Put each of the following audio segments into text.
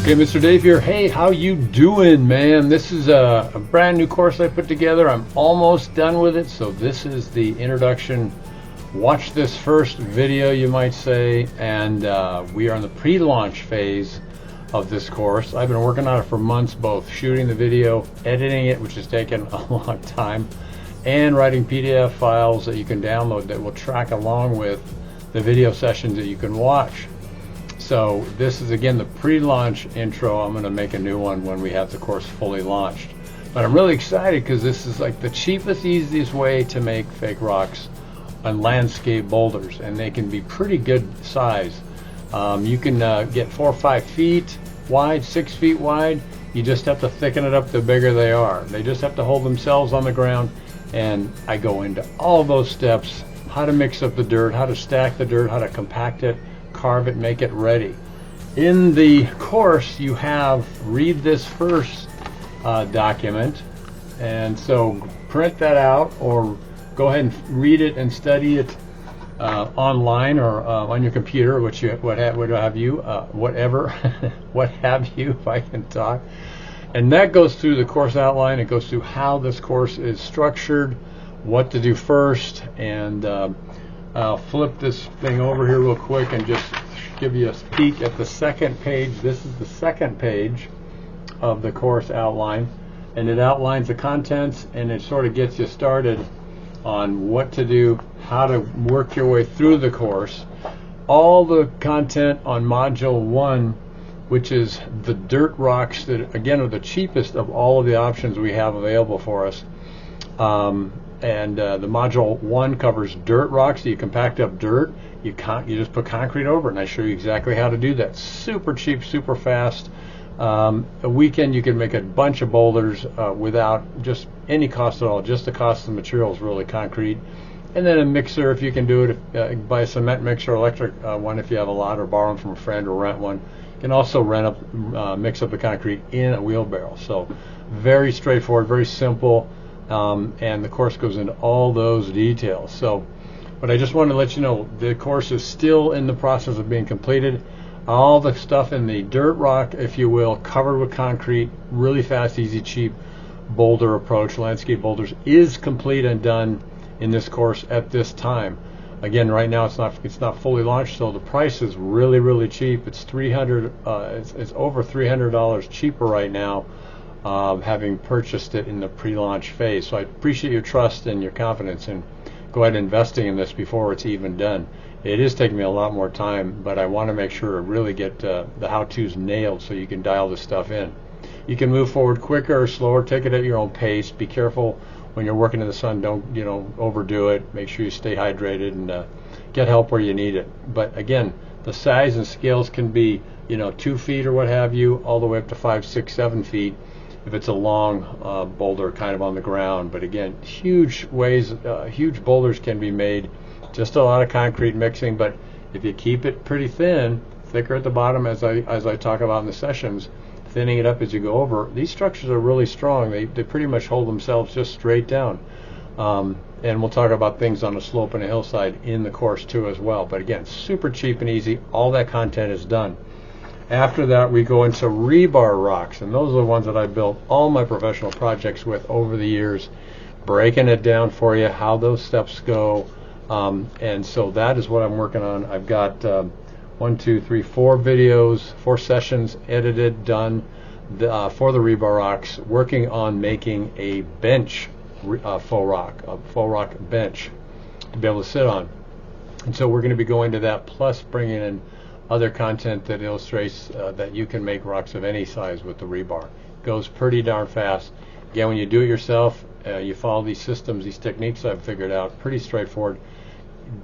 Okay, Mr. Dave here. Hey, how you doing, man? This is a brand new course I put together. I'm almost done with it, so this is the introduction. Watch this first video, you might say, and we are in the pre-launch phase of this course. I've been working on it for months, both shooting the video, editing it, which has taken a long time, and writing PDF files that you can download that will track along with the video sessions that you can watch. So this is again the pre-launch intro. I'm going to make a new one when we have the course fully launched. But I'm really excited because this is like the cheapest, easiest way to make fake rocks on landscape boulders, and they can be pretty good size. You can get 4 or 5 feet wide, 6 feet wide. You just have to thicken it up the bigger they are. They just have to hold themselves on the ground, and I go into all those steps: how to mix up the dirt, how to stack the dirt, how to compact it, carve it, make it ready. In the course you have read this first document, and so print that out or go ahead and read it and study it online or on your computer, which what have you, whatever, what have you, if I can talk. And that goes through the course outline. It goes through how this course is structured, what to do first, and I'll flip this thing over here real quick and just give you a peek at the second page. This is the second page of the course outline, and it outlines the contents, and it sort of gets you started on what to do, how to work your way through the course. All the content on module 1, which is the dirt rocks that again are the cheapest of all of the options we have available for us. The module 1 covers dirt rocks. So you compact up dirt, you just put concrete over it, and I show you exactly how to do that. Super cheap, super fast. A weekend you can make a bunch of boulders without just any cost at all. Just the cost of the materials, really, concrete. And then a mixer, if you can do it, buy a cement mixer, electric one if you have a lot, or borrow them from a friend, or rent one. You can also mix up the concrete in a wheelbarrow. So very straightforward, very simple. And the course goes into all those details. So, but I just wanted to let you know the course is still in the process of being completed. All the stuff in the dirt rock, if you will, covered with concrete, really fast, easy, cheap boulder approach, landscape boulders, is complete and done in this course at this time. Again, right now it's not fully launched, so the price is really, really cheap. It's it's over $300 cheaper right now, having purchased it in the pre-launch phase. So I appreciate your trust and your confidence, and go ahead investing in this before it's even done. It is taking me a lot more time, but I want to make sure to really get the how-tos nailed so you can dial this stuff in. You can move forward quicker or slower. Take it at your own pace. Be careful when you're working in the sun. Don't overdo it. Make sure you stay hydrated, and get help where you need it. But again, the size and scales can be 2 feet or what have you, all the way up to 5, 6, 7 feet if it's a long boulder kind of on the ground. But again, huge boulders can be made. Just a lot of concrete mixing, but if you keep it pretty thin, thicker at the bottom, as I talk about in the sessions, thinning it up as you go over, these structures are really strong. They pretty much hold themselves just straight down. And we'll talk about things on a slope and a hillside in the course too as well. But again, super cheap and easy. All that content is done. After that, we go into rebar rocks, and those are the ones that I built all my professional projects with over the years, breaking it down for you, how those steps go. And so that is what I'm working on. I've got 4 videos, 4 sessions edited, done for the rebar rocks, working on making a bench, faux rock bench to be able to sit on. And so we're going to be going to that, plus bringing in other content that illustrates that you can make rocks of any size with the rebar. Goes pretty darn fast. Again, when you do it yourself, you follow these systems, these techniques I've figured out, pretty straightforward.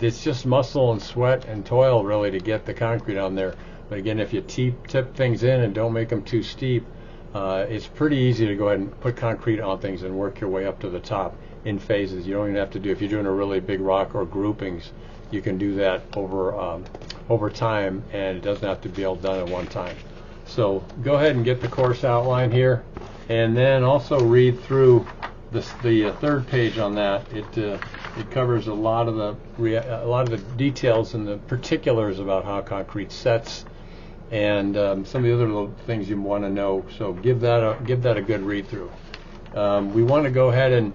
It's just muscle and sweat and toil really to get the concrete on there. But again, if you tip things in and don't make them too steep, it's pretty easy to go ahead and put concrete on things and work your way up to the top in phases. You don't even have to do, if you're doing a really big rock or groupings, you can do that over time, and it doesn't have to be all done at one time. So go ahead and get the course outline here, and then also read through the third page on that. It covers a lot of the details and the particulars about how concrete sets and some of the other little things you want to know. So give that a good read through. We want to go ahead and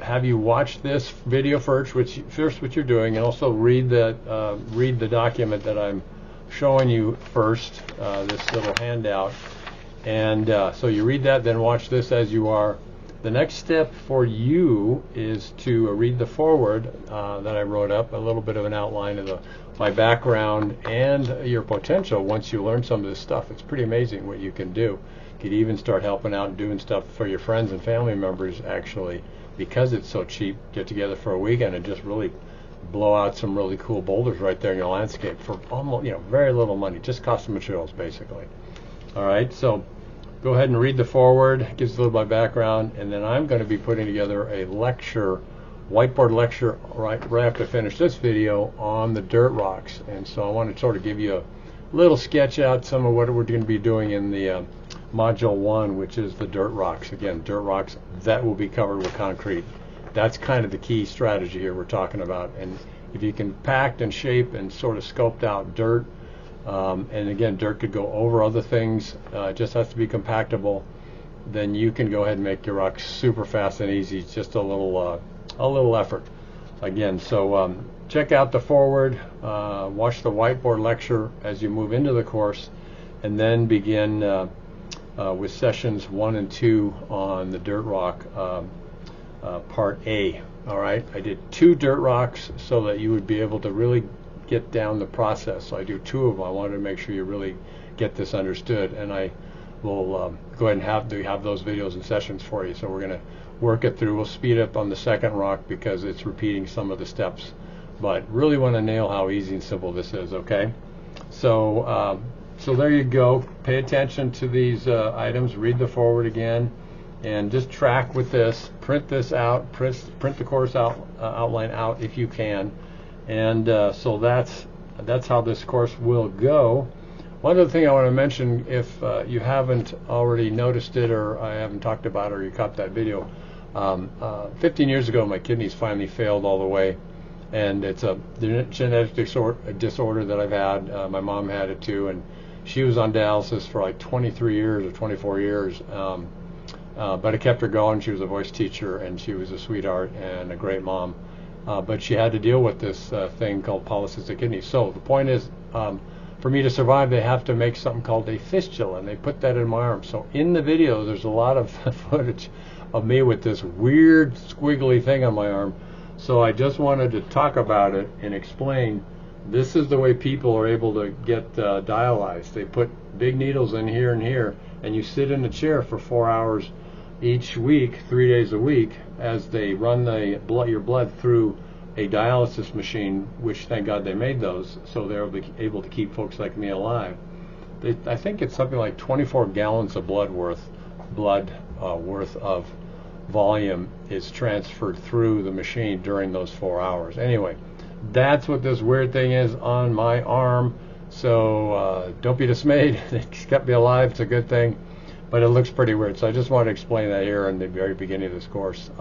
have you watch this video first, what you're doing, and also read the document that I'm showing you first, this little handout. And so you read that, then watch this as you are. The next step for you is to read the foreword that I wrote up, a little bit of an outline of my background and your potential. Once you learn some of this stuff, it's pretty amazing what you can do. You could even start helping out and doing stuff for your friends and family members, actually, because it's so cheap. Get together for a weekend and just really blow out some really cool boulders right there in your landscape for almost, very little money, just cost of materials, basically. All right, so go ahead and read the foreword. Gives a little bit of my background, and then I'm going to be putting together a whiteboard lecture right after I finish this video on the dirt rocks. And so I want to sort of give you a little sketch out some of what we're going to be doing in the module 1, which is the dirt rocks. Again, dirt rocks that will be covered with concrete. That's kind of the key strategy here we're talking about. And if you can pack and shape and sort of sculpt out dirt, and again, dirt could go over other things, it just has to be compactable, then you can go ahead and make your rocks super fast and easy. It's just a little effort. Again, so check out the foreword, watch the whiteboard lecture as you move into the course, and then begin with sessions 1 and 2 on the dirt rock part A. All right, I did 2 dirt rocks so that you would be able to really get down the process. So I do 2 of them. I wanted to make sure you really get this understood, and I will go ahead and have those videos and sessions for you. So we're going to work it through. We'll speed up on the second rock because it's repeating some of the steps, but really want to nail how easy and simple this is. Okay, so so there you go. Pay attention to these items. Read the foreword again, and just track with this. Print this out. Print the course outline out if you can. And so that's how this course will go. One other thing I want to mention, if you haven't already noticed it, or I haven't talked about it, or you caught that video, 15 years ago my kidneys finally failed all the way, and it's a genetic disorder that I've had. My mom had it too, and she was on dialysis for like 23 years or 24 years, but I kept her going. She was a voice teacher, and she was a sweetheart and a great mom. But she had to deal with this thing called polycystic kidney. So the point is, for me to survive, they have to make something called a fistula, and they put that in my arm. So in the video, there's a lot of footage of me with this weird squiggly thing on my arm. So I just wanted to talk about it and explain this is the way people are able to get dialyzed. They put big needles in here and here, and you sit in a chair for 4 hours each week, 3 days a week, as they run your blood through a dialysis machine, which thank God they made those, so they're able to keep folks like me alive. I think it's something like 24 gallons of blood worth of volume is transferred through the machine during those 4 hours. Anyway, that's what this weird thing is on my arm. So don't be dismayed. It's kept me alive. It's a good thing. But it looks pretty weird, so I just wanted to explain that here in the very beginning of this course.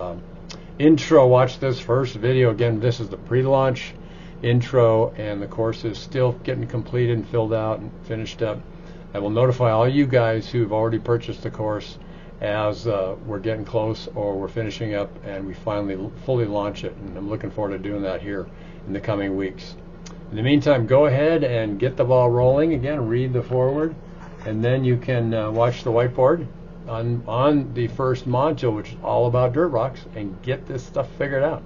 Intro, watch this first video. Again, this is the pre-launch intro, and the course is still getting completed and filled out and finished up. I will notify all you guys who've already purchased the course as we're getting close or we're finishing up and we finally fully launch it, and I'm looking forward to doing that here in the coming weeks. In the meantime, go ahead and get the ball rolling. Again, read the foreword, and then you can watch the whiteboard on the first module, which is all about dirt rocks, and get this stuff figured out.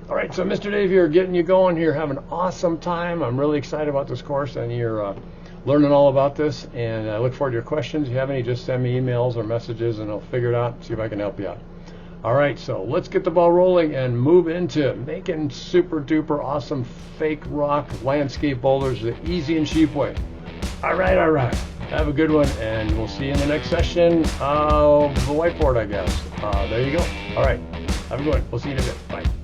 All right, so Mr. Dave here, getting you going here, having an awesome time. I'm really excited about this course, and you're learning all about this, and I look forward to your questions. If you have any, just send me emails or messages, and I'll figure it out and see if I can help you out. All right, so let's get the ball rolling and move into making super duper awesome fake rock landscape boulders the easy and cheap way. All right. Have a good one, and we'll see you in the next session of the whiteboard, I guess. There you go. All right. Have a good one. We'll see you in a bit. Bye.